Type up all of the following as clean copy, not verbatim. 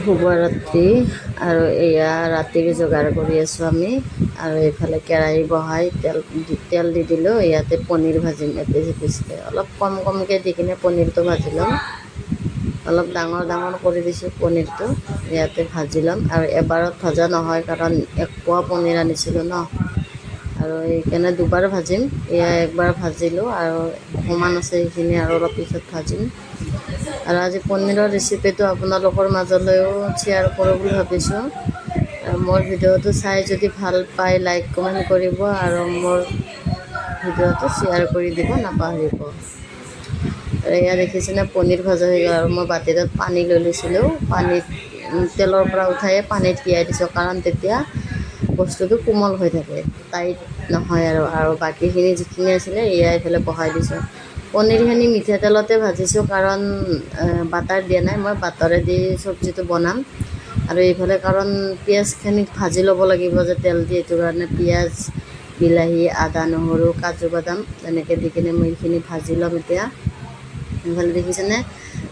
শুভৰাত্ৰি। আৰু এয়া ৰাতিৰ যোগাৰ কৰি আছোঁ আমি। আৰু এইফালে কেৰাহী বহাই তেল দি দিলোঁ। ইয়াতে পনীৰ ভাজিম এপিচকৈ অলপ কমকৈ দি কিনে পনীৰটো ভাজি ল'ম। অলপ ডাঙৰ কৰি দিছোঁ পনীৰটো, ইয়াতে ভাজি ল'ম। আৰু এবাৰত ভজা নহয় কাৰণ 1 পোৱা পনীৰ আনিছিলোঁ ন, আৰু সেইকাৰণে দুবাৰ ভাজিম। এয়া একবাৰ ভাজিলোঁ আৰু অকণমান আছে সেইখিনি আৰু অলপ পিছত ভাজিম। আৰু আজি পনীৰৰ ৰেচিপিটো আপোনালোকৰ মাজলৈও শ্বেয়াৰ কৰোঁ বুলি ভাবিছোঁ। মোৰ ভিডিঅ'টো চাই যদি ভাল পায় লাইক কমেণ্ট কৰিব আৰু মোৰ ভিডিঅ'টো শ্বেয়াৰ কৰি দিব নাপাহৰিব। এয়া দেখিছেনে পনীৰ ভজা হৈ গ'ল। আৰু মই বাতিটোত পানী লৈ লৈছিলোঁ, পানীত তেলৰ পৰা উঠাই পানীত তিয়াই দিছোঁ কাৰণ তেতিয়া বস্তুটো কোমল হৈ থাকে, টাইট নহয়। আৰু বাকীখিনি যিখিনি আছিলে এয়া এইফালে বহাই দিছোঁ। পনীৰখিনি মিঠাতেলতে ভাজিছোঁ কাৰণ বাটাৰ দিয়া নাই, মই বাটাৰেদি চব্জিটো বনাম। আৰু এইফালে কাৰণ পিঁয়াজখিনি ভাজি ল'ব লাগিব যে তেল দি, এইটো কাৰণে পিঁয়াজ, বিলাহী, আদা, নহৰু, কাজু বাদাম এনেকৈ দি কিনে মই এইখিনি ভাজি ল'ম এতিয়া। এইফালে দেখিছেনে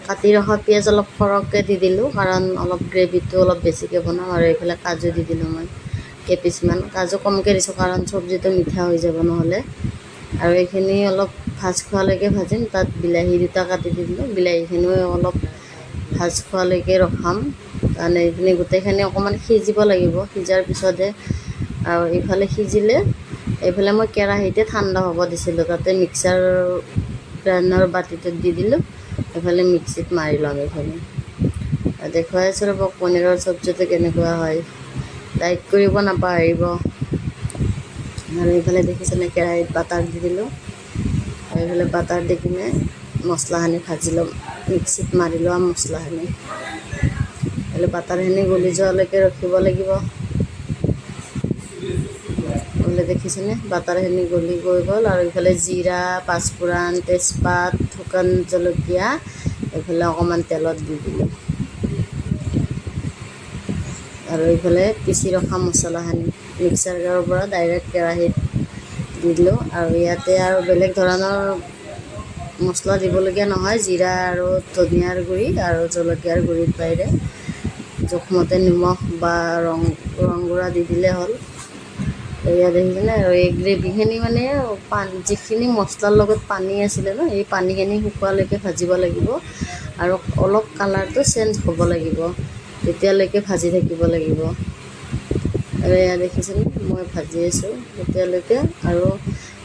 কাটি ৰখা পিঁয়াজ অলপ সৰহকৈ দি দিলোঁ কাৰণ অলপ গ্ৰেভিটো অলপ বেছিকৈ বনাম। আৰু এইফালে কাজু দি দিলোঁ মই কেইপিচমান, কাজু কমকৈ দিছোঁ কাৰণ চব্জিটো মিঠা হৈ যাব নহ'লে। আৰু এইখিনি অলপ ভাজ খোৱালৈকে ভাজিম। তাত বিলাহী 2টা কাটি দি দিলোঁ, বিলাহীখিনিও অলপ ভাজ খোৱালৈকে ৰখাম। কাৰণ এইখিনি গোটেইখিনি অকণমান সিজিব লাগিব, সিজাৰ পিছতহে। আৰু এইফালে সিজিলে এইফালে মই কেৰাহীতে ঠাণ্ডা হ'ব দিছিলোঁ, তাতে মিক্সাৰ গ্ৰাইণ্ডাৰৰ বাতিটোত দি দিলোঁ। এইফালে মিক্সিত মাৰি ল'ম। এইফালে দেখুৱাই আছোঁ ৰ'ব পনীৰৰ চব্জিটো কেনেকুৱা হয়, লাইক কৰিব নাপাহৰিব। আৰু এইফালে দেখিছেনে কেৰাহীত বাটাৰ দি দিলোঁ। এইফালে বাটাৰ দি কিনে মছলাখিনি ভাজি ল'ম, মিক্সিত মাৰি লোৱা মছলাখিনি। এইফালে বাটাৰখিনি গলি যোৱালৈকে ৰখিব লাগিব। এইফালে দেখিছেনে বাটাৰখিনি গলি গৈ গ'ল। আৰু এইফালে জিৰা, পাঁচফোৰণ, তেজপাত, শুকান জলকীয়া এইফালে অকণমান তেলত দি দিলোঁ। আৰু এইফালে পিচি ৰখা মছলাখিনি মিক্সাৰ জাৰৰ পৰা ডাইৰেক্ট কেৰাহীত দি দিলোঁ। আৰু ইয়াতে আৰু বেলেগ ধৰণৰ মছলা দিবলগীয়া নহয়, জিৰা আৰু ধনিয়াৰ গুড়ি আৰু জলকীয়াৰ গুড়িৰ বাহিৰে জোখমতে নিমখ বা ৰং গুড়া দি দিলে হ'ল। এয়া দেখিছেনে। আৰু এই গ্ৰেভিখিনি মানে যিখিনি মছলাৰ লগত পানী আছিলে ন, এই পানীখিনি শুকোৱালৈকে ভাজিব লাগিব। আৰু অলপ কালাৰটো চেঞ্জ হ'ব লাগিব, তেতিয়ালৈকে ভাজি থাকিব লাগিব। আৰু এয়া দেখিছেনে মই ভাজি আছোঁ তেতিয়ালৈকে। আৰু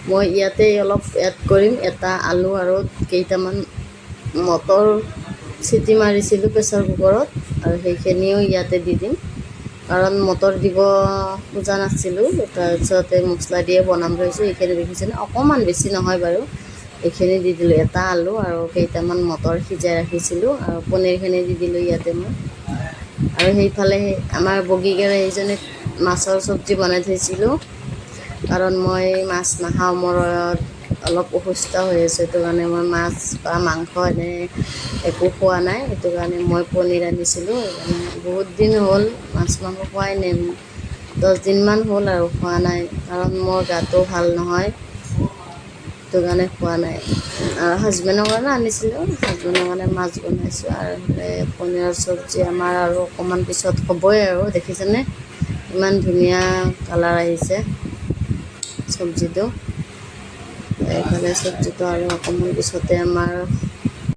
মই ইয়াতে অলপ এড কৰিম, এটা আলু আৰু কেইটামান মটৰ চিটি মাৰিছিলোঁ প্ৰেছাৰ কুকাৰত, আৰু সেইখিনিও ইয়াতে দি দিম কাৰণ মটৰ দিব খোজা নাছিলোঁ। তাৰপিছতে মছলা দিয়ে বনাম ধৰিছোঁ। এইখিনি দেখিছেনে অকণমান, বেছি নহয় বাৰু। এইখিনি দি দিলোঁ, এটা আলু আৰু কেইটামান মটৰ সিজাই ৰাখিছিলোঁ, আৰু পনীৰখিনি দি দিলোঁ ইয়াতে মই। আৰু সেইফালে আমাৰ বগী কেৰাহীজনীত মাছৰ চব্জি বনাই থৈছিলোঁ কাৰণ মই মাছ নাখাওঁ, মোৰ অলপ অসুস্থ হৈ আছে। সেইটো কাৰণে মই মাছ বা মাংস এনে একো খোৱা নাই। সেইটো কাৰণে মই পনীৰ আনিছিলোঁ। বহুত দিন হ'ল মাছ মাংস খোৱাই নাই, 10 দিনমান হ'ল আৰু খোৱা নাই কাৰণ মোৰ গাটো ভাল নহয়, সেইটো কাৰণে খোৱা নাই। আৰু হাজবেণ্ডৰ কাৰণে আনিছিলোঁ, হাজবেণ্ডৰ কাৰণে মাছ বনাইছোঁ। আৰু পনীৰৰ চব্জি আমাৰ আৰু অকণমান পিছত হ'বই। আৰু দেখিছেনে ইমান ধুনীয়া কালাৰ আহিছে চব্জিটো। এইফালে চব্জিটো আৰু অকণমান পিছতে আমাৰ